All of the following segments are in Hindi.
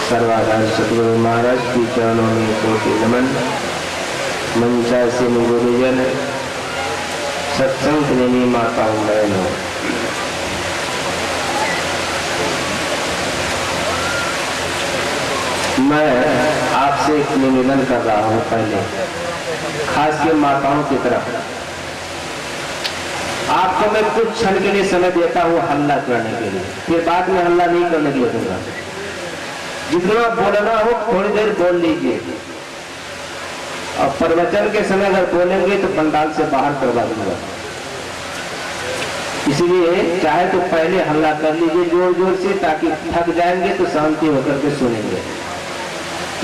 सर्वाधार सतगुरु महाराज की चरणों में कोटि नमन। मंचासीन गुरुजन, सत्संग प्रेमी माताओं बहनों, मैं आपसे एक निवेदन कर रहा हूँ। पहले खास के माताओं की तरफ आपको मैं कुछ क्षण के लिए समय देता हूँ हल्ला करने के लिए, फिर बाद में हल्ला नहीं करने के लिए दूंगा। जितना बोलना हो थोड़ी देर बोल लीजिए, और प्रवचन के समय अगर बोलेंगे तो पंडाल से बाहर करवा दूंगा। इसलिए चाहे तो पहले हल्ला कर लीजिए जोर जोर से, ताकि थक जाएंगे तो शांति होकर के सुनेंगे,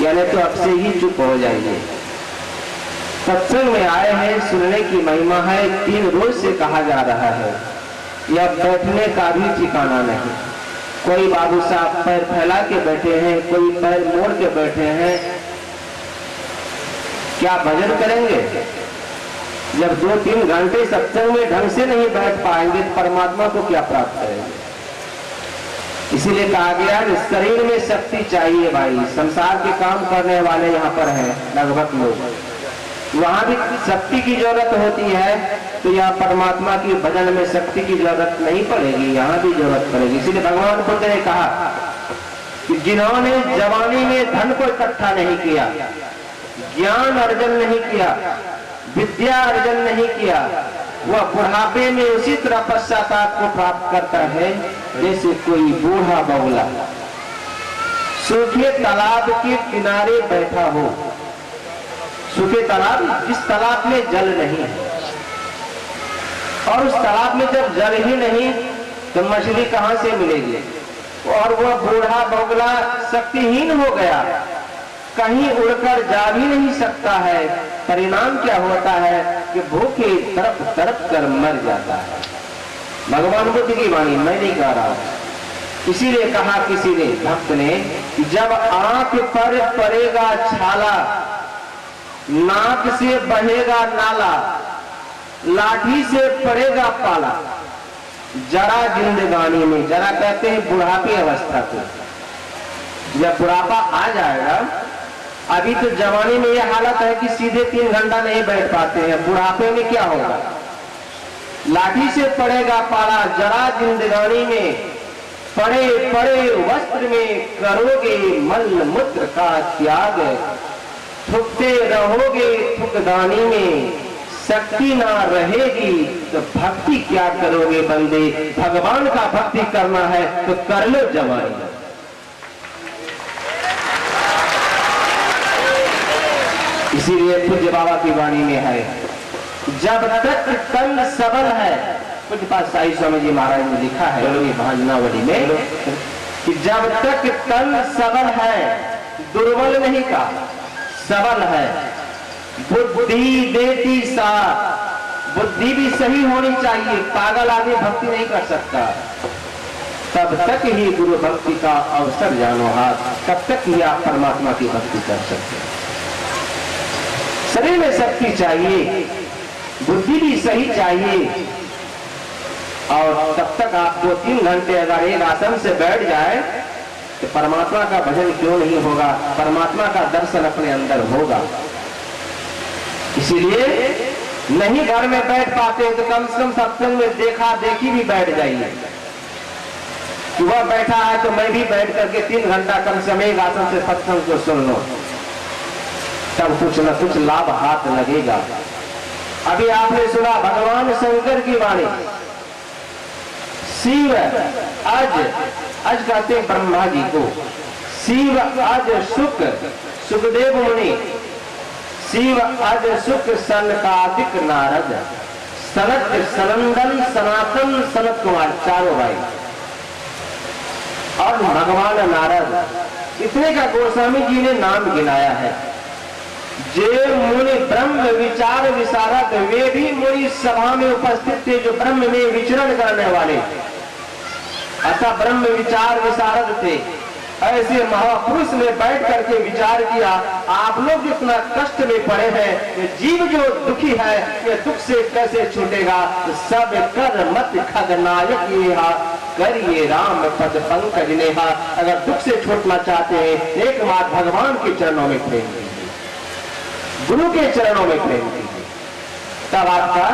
यानी तो अब से ही चुप हो जाइए। सत्संग में आए हैं, सुनने की महिमा है। 3 रोज से कहा जा रहा है, यह बैठने का भी ठिकाना नहीं। कोई बाबू साहब पैर फैला के बैठे हैं, कोई पैर मोड़ के बैठे हैं। क्या भजन करेंगे? जब 2-3 घंटे सत्संग में ढंग से नहीं बैठ पाएंगे तो परमात्मा को क्या प्राप्त करेंगे? इसीलिए कहा गया शरीर में शक्ति चाहिए भाई। संसार के काम करने वाले यहाँ पर हैं लगभग लोग, वहां भी शक्ति की जरूरत होती है, तो यहाँ परमात्मा की भजन में शक्ति की जरूरत नहीं पड़ेगी, यहाँ भी जरूरत पड़ेगी। इसीलिए भगवान बुद्ध ने कहा कि जिन्होंने जवानी में धन को इकट्ठा नहीं किया, ज्ञान अर्जन नहीं किया, विद्या अर्जन नहीं किया, वह बुढ़ापे में उसी तरह पश्चाताप को प्राप्त करता है जैसे कोई बूढ़ा बगुला सूखे तालाब के किनारे बैठा हो। सूखे तालाब, जिस तालाब में जल नहीं है, और उस तालाब में जब जल ही नहीं तो मछली कहां से मिलेगी? और वह बूढ़ा बगुला शक्तिहीन हो गया, कहीं उड़कर जा भी नहीं सकता है। परिणाम क्या होता है कि भूखे तड़प तड़प कर मर जाता है। भगवान बुद्ध की वाणी, मैं नहीं कह रहा हूं। इसीलिए कहा किसी ने, भक्त ने, जब आंख पर पड़ेगा छाला, नाक से बहेगा नाला, लाठी से पड़ेगा पाला, जरा जिंदगानी में, जरा कहते हैं बुढ़ापे अवस्था को, जब बुढ़ापा आ जाएगा, अभी तो जवानी में यह हालत है कि सीधे 3 घंटा नहीं बैठ पाते हैं, बुढ़ापे में क्या होगा? लाठी से पड़ेगा पाला, जरा जिंदगानी में, पड़े पड़े वस्त्र में करोगे मल मूत्र का त्याग, थुकते रहोगे थुकदानी में, शक्ति ना रहेगी तो भक्ति क्या करोगे बंदे? भगवान का भक्ति करना है तो कर लो जवानी। इसीलिए पूज्य बाबा की वाणी में है, जब तक तन सबल है, कुछ पास साई स्वामी जी महाराज ने लिखा है भाजनावली में कि जब तक तन सबल है, दुर्बल नहीं का, सबल है, बुद्धि देती साथ, बुद्धि भी सही होनी चाहिए, पागल आदमी भक्ति नहीं कर सकता, तब तक ही गुरु भक्ति का अवसर जानो हाथ, तब तक ही आप परमात्मा की भक्ति कर सकते हैं। शरीर में शक्ति चाहिए, बुद्धि भी सही चाहिए, और तब तक आप 2-3 घंटे अगर एक आसन से बैठ जाए तो परमात्मा का भजन क्यों नहीं होगा? परमात्मा का दर्शन अपने अंदर होगा। इसीलिए नहीं घर में बैठ पाते तो कम से कम सत्संग में देखा देखी भी बैठ जाइए कि वह बैठा है तो मैं भी बैठ करके 3 घंटा कम से कम एक आसन से सत्संग को सुन लो, तब कुछ न कुछ लाभ हाथ लगेगा। अभी आपने सुना भगवान शंकर की वाणी, शिव अज कहते हैं ब्रह्मा जी को, शिव अज सुख सुखदेव मुनि, शिव अज सुख सनकादिक नारद, सनत सनंदन सनातन सनत कुमार, चारों भाई और भगवान नारद। इतने का गोस्वामी जी ने नाम गिनाया है। जे मुनि ब्रह्म विचार विशारद, वे भी मुनि सभा में उपस्थित थे जो ब्रह्म में विचरण करने वाले, अतः ब्रह्म विचार विशारद थे। ऐसे महापुरुष ने बैठ करके विचार किया, आप लोग जितना कष्ट में पड़े हैं, ये जीव जो दुखी है ये दुख से कैसे छूटेगा। सब कर मत खगनायक येहा, करिए राम पद पंकज नेहा। अगर दुख से छूटना चाहते हैं एकमात्र भगवान के चरणों में प्रेम कीजिए, गुरु के चरणों में प्रेम कीजिए, तब आपका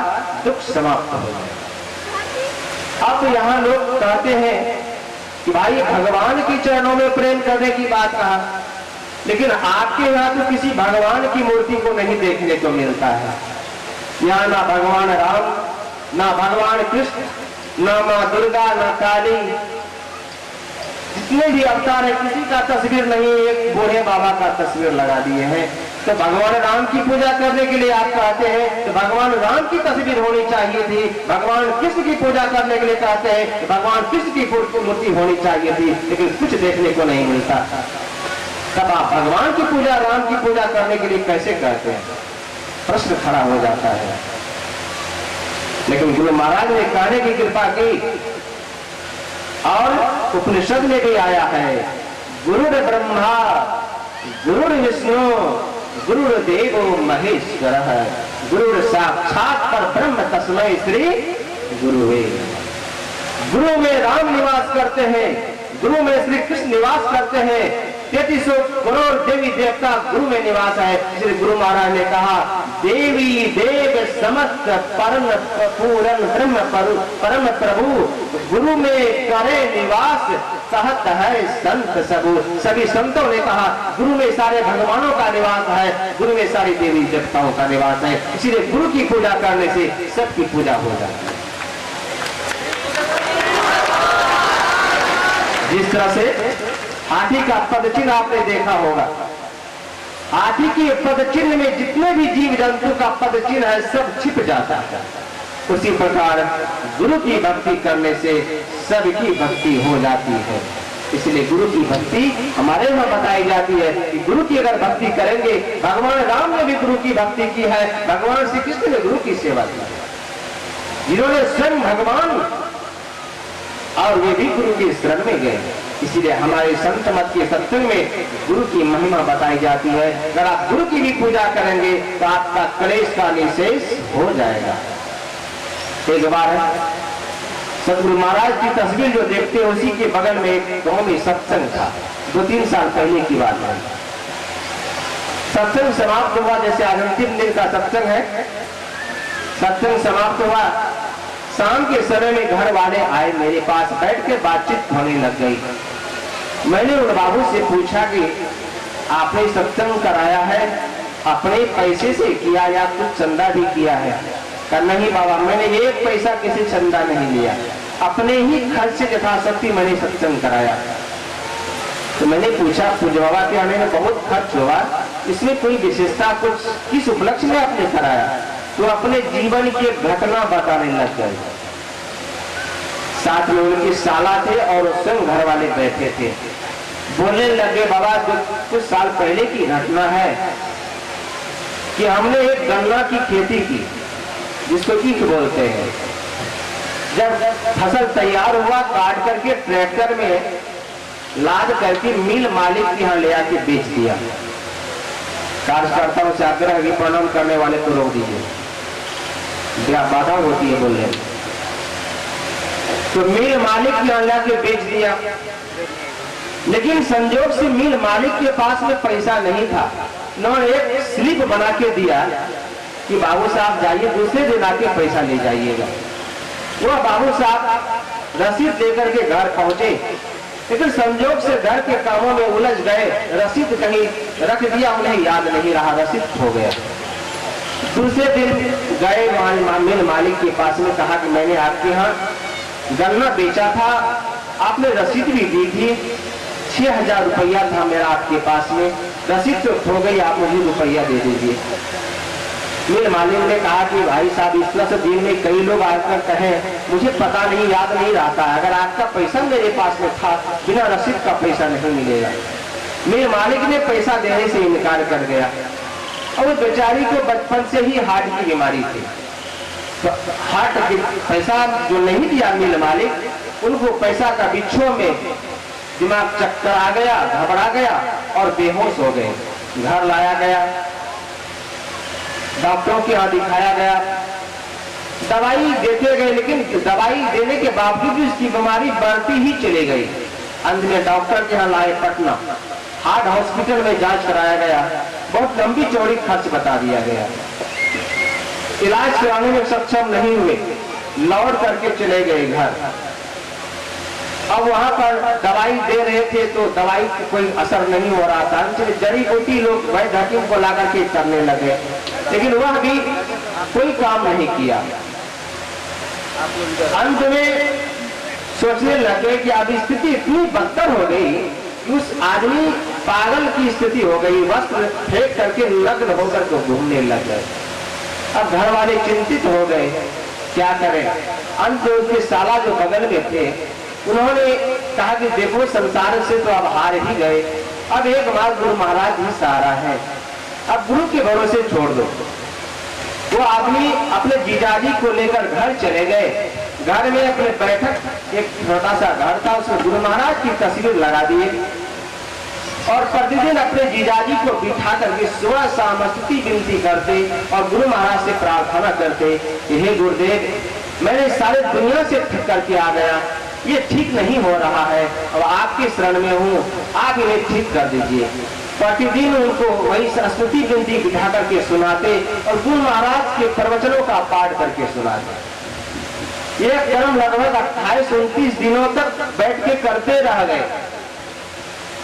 दुख समाप्त हो जाएगा। अब यहाँ लोग कहते हैं कि भाई भगवान के चरणों में प्रेम करने की बात कहा, लेकिन आपके यहाँ तो किसी भगवान की मूर्ति को नहीं देखने को मिलता है। यहाँ ना भगवान राम, ना भगवान कृष्ण, ना माँ दुर्गा, ना काली, जितने भी अवतार है किसी का तस्वीर नहीं, एक बूढ़े बाबा का तस्वीर लगा दिए हैं। तो भगवान राम की पूजा करने के लिए आप कहते हैं तो भगवान राम की तस्वीर होनी चाहिए थी। भगवान कृष्ण की पूजा करने के लिए कहते हैं तो भगवान कृष्ण की मूर्ति होनी चाहिए थी, लेकिन कुछ देखने को नहीं मिलता। तब आप भगवान की पूजा, राम की पूजा करने के लिए कैसे कहते हैं? प्रश्न खड़ा हो जाता है। लेकिन गुरु महाराज ने कहने की कृपा की और उपनिषद में भी आया है, गुरुर ब्रह्मा गुरुर विष्णु गुरुर्देवो महेश्वरः, गुरुर साक्षात परब्रह्म तस्मै श्री गुरुवे। गुरु में राम निवास करते हैं, गुरु में श्री कृष्ण निवास करते हैं। 33 करोड़ देवी देवता गुरु में निवास है। श्री गुरु महाराज ने कहा, देवी देव समस्त परम पूरन ब्रह्म परम प्रभु, गुरु में करे निवास सहत है संत सबू। सभी संतों ने कहा गुरु में सारे भगवानों का निवास है, गुरु में सारी देवी देवताओं का निवास है। इसीलिए गुरु की पूजा करने से सबकी पूजा हो जाती है। जिस तरह से हाथी का पद चिन्ह आपने देखा होगा, हाथी के पद चिन्ह में जितने भी जीव जंतु का पद चिन्ह है सब छिप जाता है। उसी प्रकार गुरु की भक्ति करने से सबकी भक्ति हो जाती है। इसलिए गुरु की भक्ति हमारे यहाँ बताई जाती है कि गुरु की अगर भक्ति करेंगे, भगवान राम ने भी गुरु की भक्ति की है, भगवान श्री कृष्ण ने गुरु की सेवा की है, जिन्होंने स्वयं भगवान और वे भी गुरु के शरण में गए। इसीलिए हमारे संत मत के सत्संग में गुरु की महिमा बताई जाती है। अगर आप गुरु की भी पूजा करेंगे तो आपका क्लेश का निशेष हो जाएगा। एक बार सतगुरु महाराज की तस्वीर जो देखते हैं उसी के बगल में एक गांव में सत्संग था। 2-3 साल पहले की बात है। सत्संग समाप्त हुआ, जैसे आज अंतिम दिन का सत्संग है, सत्संग समाप्त हुआ। शाम के समय में घर वाले आए, मेरे पास बैठ के बातचीत होने लग गई। मैंने उन बाबू से पूछा कि आपने सत्संग कराया है अपने पैसे से किया या कुछ चंदा भी किया है? कहा नहीं बाबा, मैंने एक पैसा किसी चंदा नहीं लिया, अपने ही खर्च से यथाशक्ति मैंने सत्संग कराया। तो मैंने पूछा पूज्य बाबा के आने में बहुत खर्च हुआ, इसमें कोई विशेषता कुछ किस उपलक्ष्य में आपने कराया? तो अपने जीवन की घटना बताने लग गए। साथ में उनकी साला थे और स्वयं घर वाले बैठे थे। बोलने लगे बाबा कुछ साल पहले की घटना है कि हमने एक गन्ना की खेती की, जिसको ईख बोलते हैं। जब फसल तैयार हुआ, काट करके ट्रैक्टर में लाद करके मिल मालिक के यहाँ ले आके बेच दिया। कार्यकर्ताओं से आग्रह की प्रणाम करने वाले को रोक दीजिए, बाधा होती है बोलने। तो मिल मालिक के यहाँ लाके बेच दिया, लेकिन संजोग से मिल मालिक के पास में पैसा नहीं था। उन्होंने एक स्लिप बना के दिया कि बाबू साहब जाइए, दूसरे दिन आके पैसा ले जाइएगा। वह बाबू साहब रसीद लेकर के घर पहुंचे, लेकिन संजोग से घर के कामों में उलझ गए, रसीद कहीं रख दिया, उन्हें याद नहीं रहा, रसीद खो गया। दूसरे दिन गए मिल मालिक के पास में, कहा कि मैंने आपके यहाँ गन्ना बेचा था, आपने रसीद भी दी थी, 6,000 रुपया था मेरा आपके पास में, रसीद तो खो गई, आप मुझे रुपया दे दीजिए। मेरे मालिक ने कहा कि भाई साहब, इस तरह से दिन में कई लोग आकर कहें, मुझे पता नहीं, याद नहीं रहता, अगर आपका पैसा मेरे पास में था, बिना रसीद का पैसा नहीं मिलेगा। मेरे मालिक ने पैसा देने से इनकार कर गया। और बेचारी को बचपन से ही हार्ट की बीमारी थी, तो हार्ट की पैसा जो नहीं दिया मिल मालिक, उनको पैसा का बिच्छों में दिमाग चक्कर आ गया, घबरा गया और बेहोश हो गए। घर लाया गया, डॉक्टरों के यहाँ दिखाया गया, दवाई देते गए, लेकिन दवाई देने के बावजूद भी उसकी बीमारी बढ़ती ही चली गई। अंत में डॉक्टर के यहाँ लाए पटना, हार्ट हॉस्पिटल में जांच कराया गया, बहुत लंबी चौड़ी खर्च बता दिया गया। इलाज कराने में सक्षम नहीं हुए, लौट करके चले गए घर। अब वहां पर दवाई दे रहे थे तो दवाई का कोई असर नहीं हो रहा था, जड़ी बूटी लोग वैद्य हकीम को ला करके करने लगे, लेकिन वह भी कोई काम नहीं किया। अंत में सोचने लगे कि अब स्थिति इतनी बदतर हो गई कि उस आदमी पागल की स्थिति हो गई, वस्त्र फेंक करके नग्न होकर तो घूमने लग गए। अब घर वाले चिंतित हो गए, क्या करें। अंत में उसके साला जो बगल में थे, उन्होंने कहा कि देखो, संसार से तो अब हार ही गए, अब एक बार गुरु महाराज ही सहारा है, अब गुरु के भरोसे छोड़ दो। वो आदमी अपने जीजाजी को लेकर घर चले गए। घर में अपने बैठक, एक छोटा सा घर था, उसमें गुरु महाराज की तस्वीर लगा दिए और प्रतिदिन अपने जीजाजी को बिठा करके सुबह शाम स्तुति विनती करते और गुरु महाराज से प्रार्थना करते, हे गुरुदेव, मैंने सारे दुनिया से थक करके आ गया, ये ठीक नहीं हो रहा है, अब आपके शरण में हूँ, आप इन्हें ठीक कर दीजिए। प्रतिदिन उनको वही स्तुति विनती बिठा करके सुनाते और गुरु महाराज के प्रवचनों का पाठ करके सुनाते। ये कर्म लगभग 28-29 दिनों तक बैठ के करते रह गए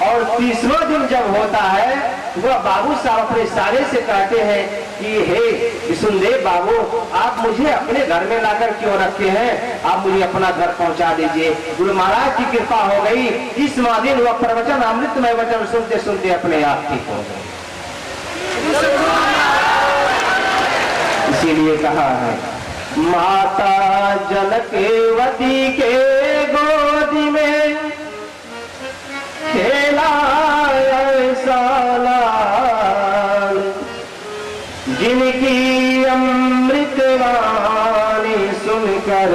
और 30वां दिन जब होता है, वह बाबू साहब अपने सारे से कहते हैं कि हे विष्णुदेव बाबू, आप मुझे अपने घर में लाकर क्यों रखे हैं, आप मुझे अपना घर पहुंचा दीजिए। गुरु महाराज की कृपा हो गई, 30वां दिन वह प्रवचन, अमृतमय वचन सुनते सुनते अपने आप ठीक हो गए। इसीलिए कहा है, माता जनकेवती के गोदी में खेला ऐसा लाल, जिनकी अमृत वाणी सुनकर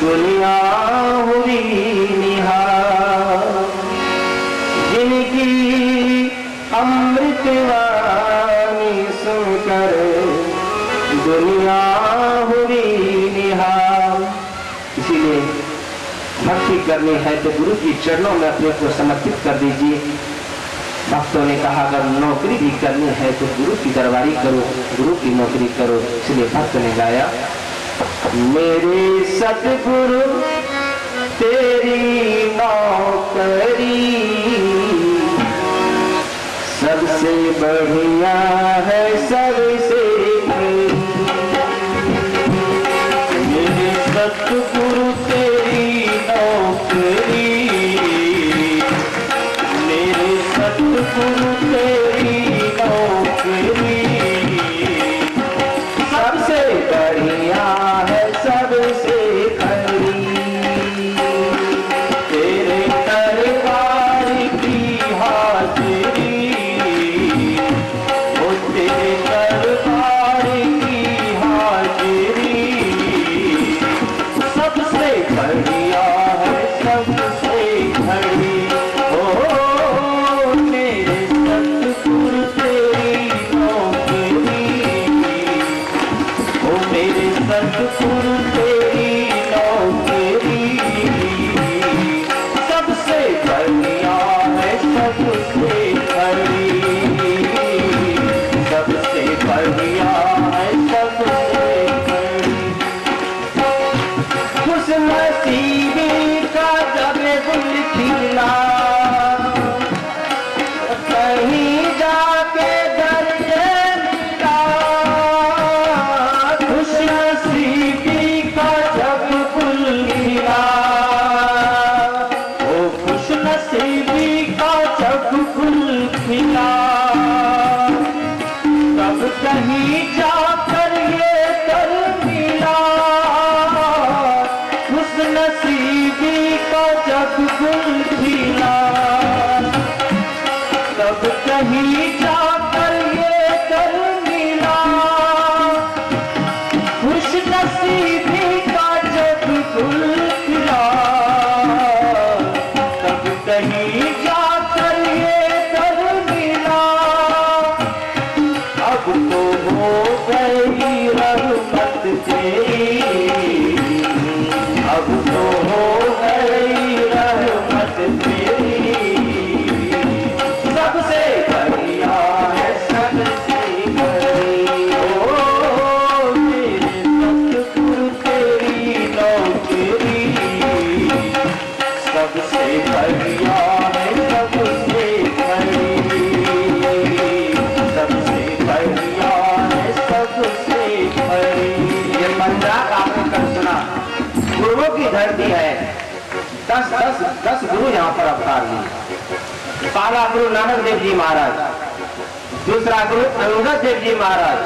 दुनिया हुई निहाल, जिनकी अमृत वाणी सुनकर दुनिया हुई निहाल। इसीलिए भक्ति करनी है तो गुरु की चरणों में अपने को समर्पित कर दीजिए। भक्तों ने कहा, अगर नौकरी भी करनी है तो गुरु की दरबारी करो, गुरु की नौकरी करो। इसलिए भक्त ने गाया, मेरे सतगुरु तेरी नौकरी सबसे बढ़िया है, सबसे मेरे सतगुरु तेरी नौकरी, मेरे सतगुरु तेरी नौकरी सबसे बढ़िया है, सबसे खरी, तेरे दरबार की हाजिरी, ओ तेरे गुल खिला, तब कहीं जाकर ये कर मिला, खुश नसीबी का जब गुल खिला, तब कहीं जाकर ये कर मिला। अब तो हो गई रहमत तेरी, अब तो हो गई रहमत तेरी, सबसे बढ़िया है सबसे बड़ी। ओ मेरे सतगुरु तेरी नौकरी, सबसे बढ़िया है सबसे बड़ी, सबसे बढ़िया है सबसे बड़ी। ये पंजाब आपने कल सुना, गुरुओं की धरती है। 10 गुरु यहाँ पर अवतार लिए। पहला गुरु नानक देव जी महाराज, दूसरा गुरु अंगद देव जी महाराज।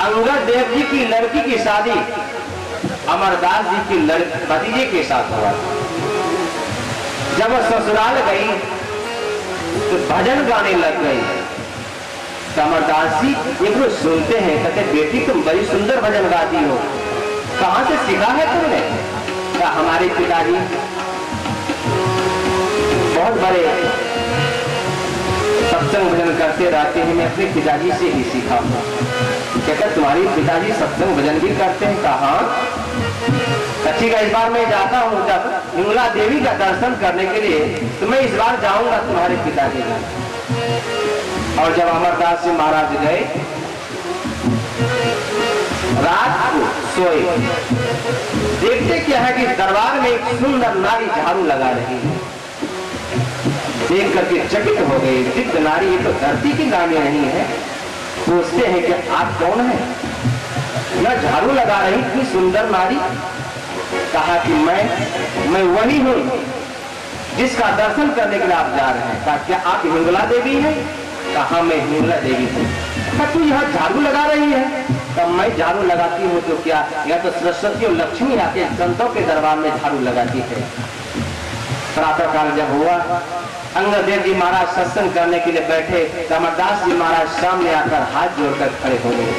अंगद देव जी की लड़की की शादी अमरदास जी की भतीजे के साथ हुआ। जब वो ससुराल गई तो भजन गाने लग गई। तो अमरदास जी एक रोज सुनते हैं, कहते बेटी तुम बड़ी सुंदर भजन गाती हो, कहां से सीखा है तुमने? क्या हमारे पिताजी बहुत बड़े सत्संग भजन करते रहते हैं, मैं अपने पिताजी से ही सीखा हूँ। कहकर तुम्हारी पिताजी सत्संग भजन भी करते हैं? कहा अच्छी का इस बार मैं जाता हूँ जब हिंगला देवी का दर्शन करने के लिए, तो मैं इस बार जाऊंगा तुम्हारे पिताजी का। और जब अमरदास जी महाराज गए, रात को सोए, देखते क्या है कि दरबार में एक सुंदर नारी झाड़ू लगा रही है। देख करके चकित हो गई, दिव्य नारी, ये तो धरती की नारी नहीं है। पूछते हैं कि आप कौन है? न झाड़ू लगा रही इतनी सुंदर नारी। कहा कि मैं वही हूँ जिसका दर्शन करने के लिए आप जा रहे हैं। कहा क्या आप हिंगला देवी हैं? कहा मैं हिंगला देवी हूँ। कहा तू यहाँ झाड़ू लगा रही है? तब मैं झाड़ू लगाती हूँ तो क्या, या तो सरस्वती और लक्ष्मी आके संतों के दरबार में झाड़ू लगाती है। प्रातः काल जब हुआ, अंगद देव जी महाराज सत्संग करने के लिए बैठे, तो अमरदास जी महाराज सामने आकर हाथ जोड़कर खड़े हो गए।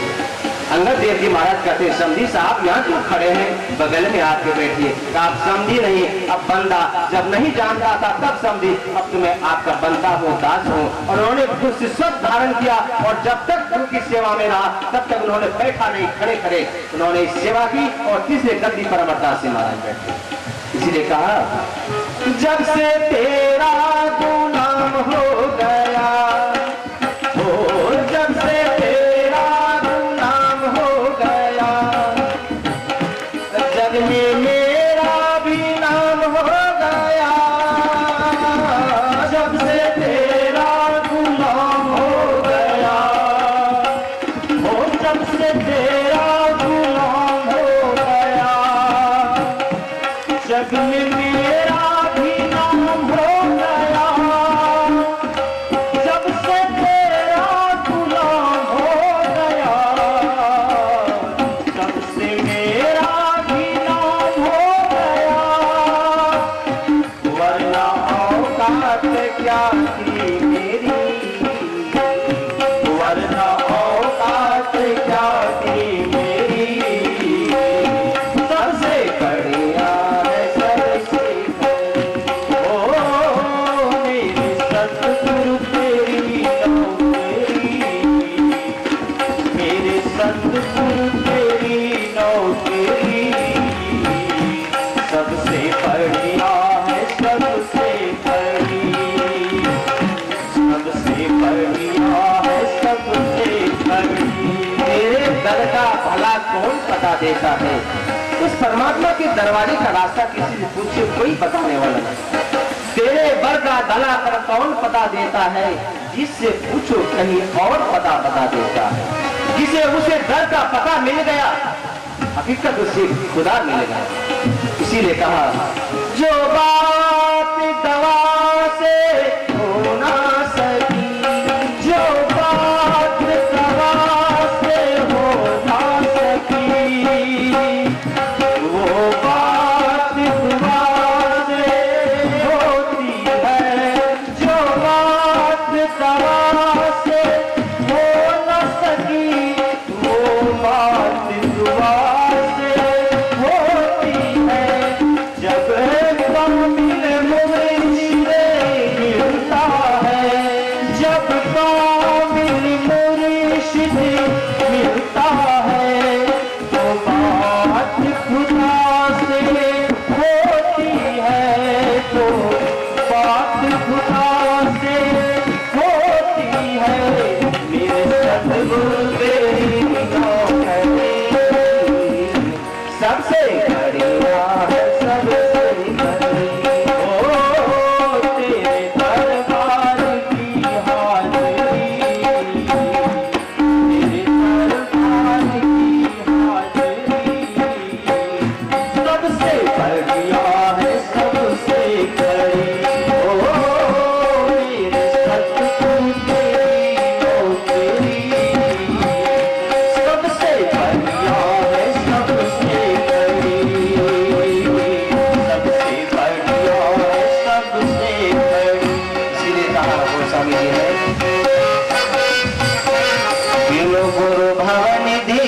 अंगद देव जी महाराज कहते समझी साहब यहाँ क्यों खड़े हैं, बगल में आके बैठिए। आप समझी नहीं, अब बंदा जब नहीं जानता था तब समझी, अब तो मैं आपका बंदा हूँ, दास हूँ। और उन्होंने शिष्यत्व धारण किया और जब तक गुरु की सेवा में रहा तब तक उन्होंने बैठा नहीं, खड़े खड़े उन्होंने सेवा की। और तीसरे गद्दी पर अमरदास जी महाराज बैठे। इसीलिए कहा जब से तेरा गुलाम हो गया, जब से तेरा गुलाम हो गया, जग में मेरा भी नाम हो गया। जब से तेरा गुलाम हो गया, जब से तेरा गुलाम हो गया, जग में मेरा भी नाम हो गया। जब से तेरा गुलाम हो गया, तब से मेरा भी नाम हो गया। वरना औकात क्या थी मेरी, वरना औकात क्या थी मेरी। सबसे बढ़िया है सबसे मेरे सतगुरु तेरी नौकरी, मेरे सतगुरु तेरी नौकरी। सबसे बढ़िया है सबसे बड़ी, सबसे बढ़िया है सबसे बड़ी। मेरे दर का भला कौन पता देता है? उस परमात्मा के दरवाजे का रास्ता किसी से पूछे कोई बताने वाला नहीं। तेरे बर का दला पर कौन पता देता है? जिससे पूछो कहीं और पता बता देता है। जिसे उसे दर का पता मिल गया, हकीकत उसे खुदा मिल गया। इसीलिए कहा जो बात दवा से हो ना सकी, जो बात दवा से हो ना सकी, वो बात दुआ से तो बात खुदा से होती है, मेरे सतगुरु तेरी नौकरी सबसे बढ़िया है, सबसे बड़ी। ओ तेरे दरबार की हाज़री, तेरे दरबार की हाज़री सबसे बढ़िया है, सबसे बड़ी। ओ मेरे सतगुरु तेरी नौकरी सबसे बढ़िया है, सबसे बड़ी, सबसे बढ़िया है, सबसे बड़ी। इसीलिए कहा गोस्वामी जी ने, बिनु गुरु भवनिधि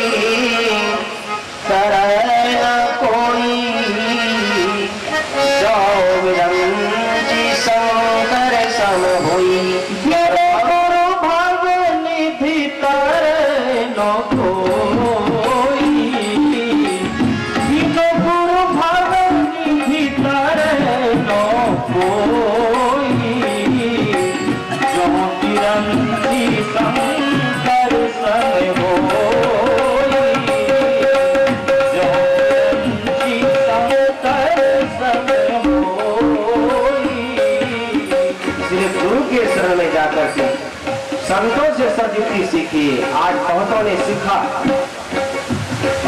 करे न कोई, जाओ विरंची शंकर सम हुई। बिनु गुरु भवनिधि करे न कोई, बिनु गुरु भवनिधि करे न कोई, जो विरंची शंकर सम होई, जो विरंची शंकर सम होई। इसलिए गुरु के शरण में जाकर के संतों से सदयुक्ति सीखिए। आज बहुतों ने सीखा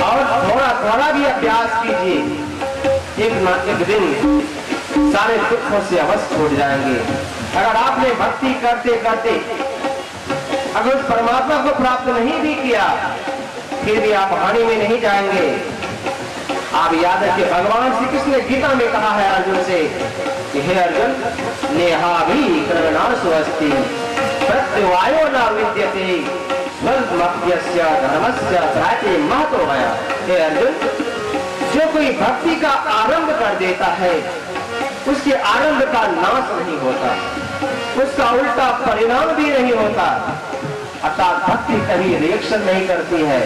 और थोड़ा थोड़ा भी अभ्यास कीजिए, एक न एक दिन सारे दुखों से अवश्य छूट जाएंगे। अगर आपने भक्ति करते करते अगर उस परमात्मा को प्राप्त नहीं भी किया, फिर भी आप हानि में नहीं जाएंगे। आप याद रखिए, भगवान श्री कृष्ण ने गीता में कहा है अर्जुन से कि हे अर्जुन, नेहाभि कर्मणासु अस्ति प्रत्यवायो न विद्यते स्वल्पमप्यस्य धर्मस्य त्रायते महतो भया। हे अर्जुन, जो कोई भक्ति का आरंभ कर देता है, उसके आरंभ का नाश नहीं होता, उसका उल्टा परिणाम भी नहीं होता। अर्थात भक्ति कभी रिएक्शन नहीं करती है।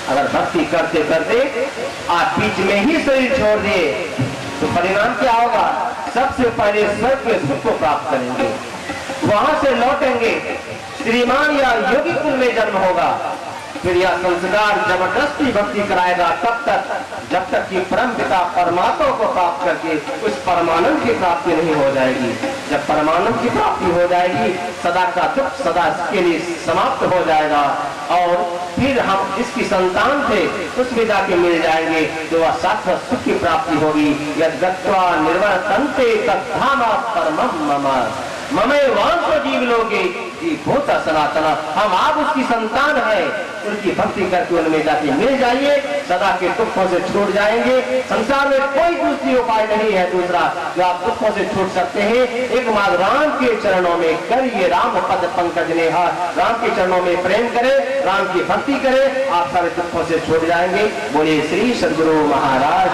अगर भक्ति करते करते आप बीच में ही शरीर छोड़ दिए तो परिणाम क्या होगा? सबसे पहले स्वर्ग के सुख को प्राप्त करेंगे, वहां से लौटेंगे, श्रीमान या योगी कुल में जन्म होगा। फिर यह संस्कार जबरदस्ती भक्ति कराएगा तब तक जब तक कि परम पिता परमात्मा को प्राप्त करके उस परमानंद की प्राप्ति नहीं हो जाएगी। जब परमानंद की प्राप्ति हो जाएगी, सदा का दुख सदा के लिए समाप्त हो जाएगा और फिर हम इसकी संतान थे उस विदा के मिल जाएंगे, जो वह शाश्वत सुख की प्राप्ति होगी। यद गत्वा निर्वर्तन्ते तद्धामा परमं मम ममे वांसो जीव लोगे भूत सनातन। हम आप उसकी संतान है, उनकी भक्ति करके उनमें जाके मिल जाइए, सदा के दुखों से छूट जाएंगे। संसार में कोई दूसरी उपाय नहीं है दूसरा जो आप दुखों से छूट सकते हैं, एकमात्र राम के चरणों में करिए। राम पद पंकज नेहा, राम के चरणों में प्रेम करें, राम की भक्ति करें, आप सारे दुखों से छूट जाएंगे। बोलिए श्री सद्गुरु महाराज।